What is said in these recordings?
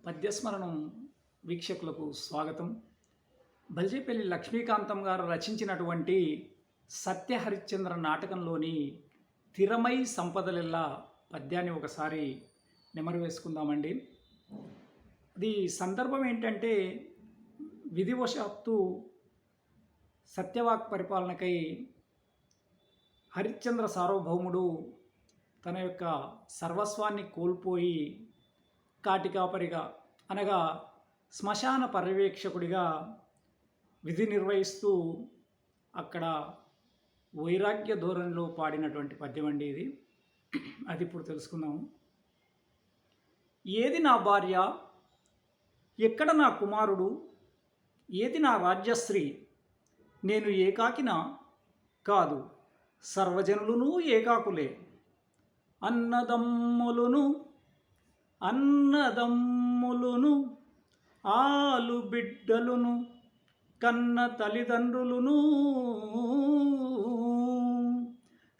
పద్యస్మరణం వీక్షకులకు స్వాగతం. బల్జేపల్లి లక్ష్మీకాంతం గారు రచించినటువంటి సత్యహరిశ్చంద్ర నాటకంలోని తిరమై సంపదలెల్లా పద్యాన్ని ఒకసారి నెమరు వేసుకుందామండి. అది సందర్భం ఏంటంటే, విధివశాత్తు సత్యవాక్ పరిపాలనకై హరిశ్చంద్ర సార్వభౌముడు తన యొక్క సర్వస్వాన్ని కోల్పోయి కాటికాపరిగా అనగా శ్మశాన పర్యవేక్షకుడిగా విధి నిర్వహిస్తూ అక్కడ వైరాగ్య ధోరణిలో పాడినటువంటి పద్యం అండి ఇది. అది ఇప్పుడు తెలుసుకుందాము. ఏది నా భార్య, ఎక్కడ నా కుమారుడు, ఏది నా రాజ్యశ్రీ, నేను ఏకాకినా కాదు, సర్వజనులను ఏకాకులే, అన్నదమ్ములును ఆలు బిడ్డలును కన్న తల్లిదండ్రులును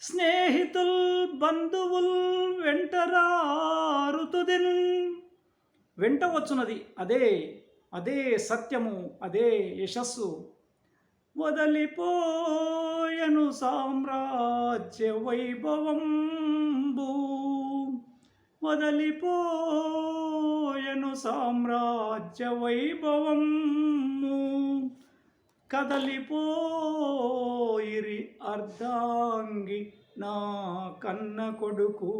స్నేహితుల్ బంధువుల్ వెంటరారుతుదిన్, వెంట వచ్చున్నది అదే సత్యము, అదే యశస్సు. వదలిపోయను సామ్రాజ్య వైభవంబు, వదలిపోయను సామ్రాజ్య వైభవము, కదలిపోయిరి అర్ధాంగి నా కన్న కొడుకు,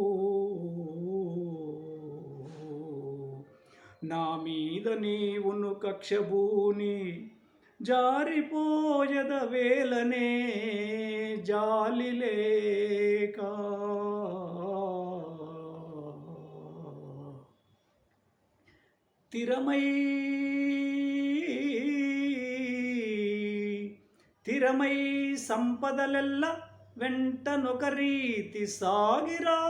నా మీద నీవును కక్షభూని జారిపోయద వేలనే జాలి లేక. తిరమై సంపదలెల్ల వెంటనొక రీతి సాగిరావు,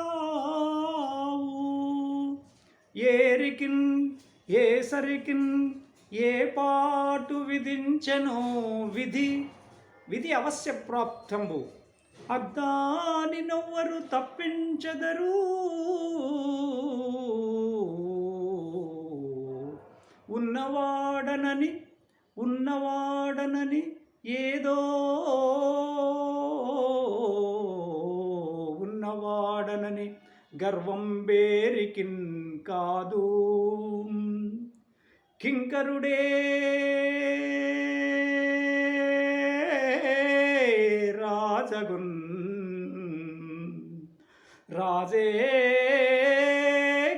ఏరికిన్ ఏసరికిన్ ఏ పాటు విధించెనో విధి అవశ్య ప్రాప్తంబు, అద్దాని నొవ్వరు తప్పించెదరు. ఉన్నవాడనని ఏదో ఉన్నవాడనని గర్వం బేరికిన్ కాదు, కింకరుడే రాజగున్, రాజే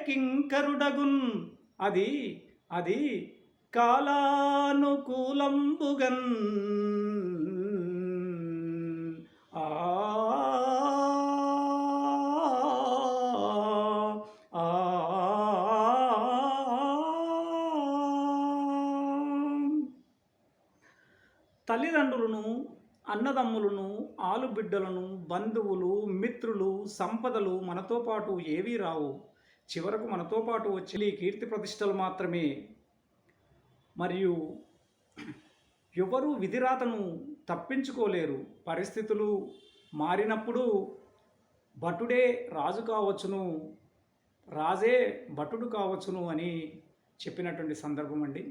కింకరుడగున్, అది కాలానుకూలంబుగన్. తల్లిదండ్రులను, అన్నదమ్ములను, ఆలుబిడ్డలను, బంధువులు, మిత్రులు, సంపదలు మనతో పాటు ఏవీ రావు. చివరకు మనతో పాటు వచ్చి కీర్తి ప్రతిష్టలు మాత్రమే. మరియు ఎవరు విధిరాతను తప్పించుకోలేరు. పరిస్థితులు మారినప్పుడు భటుడే రాజు కావచ్చును, రాజే భటుడు కావచ్చును అని చెప్పినటువంటి సందర్భం అండి.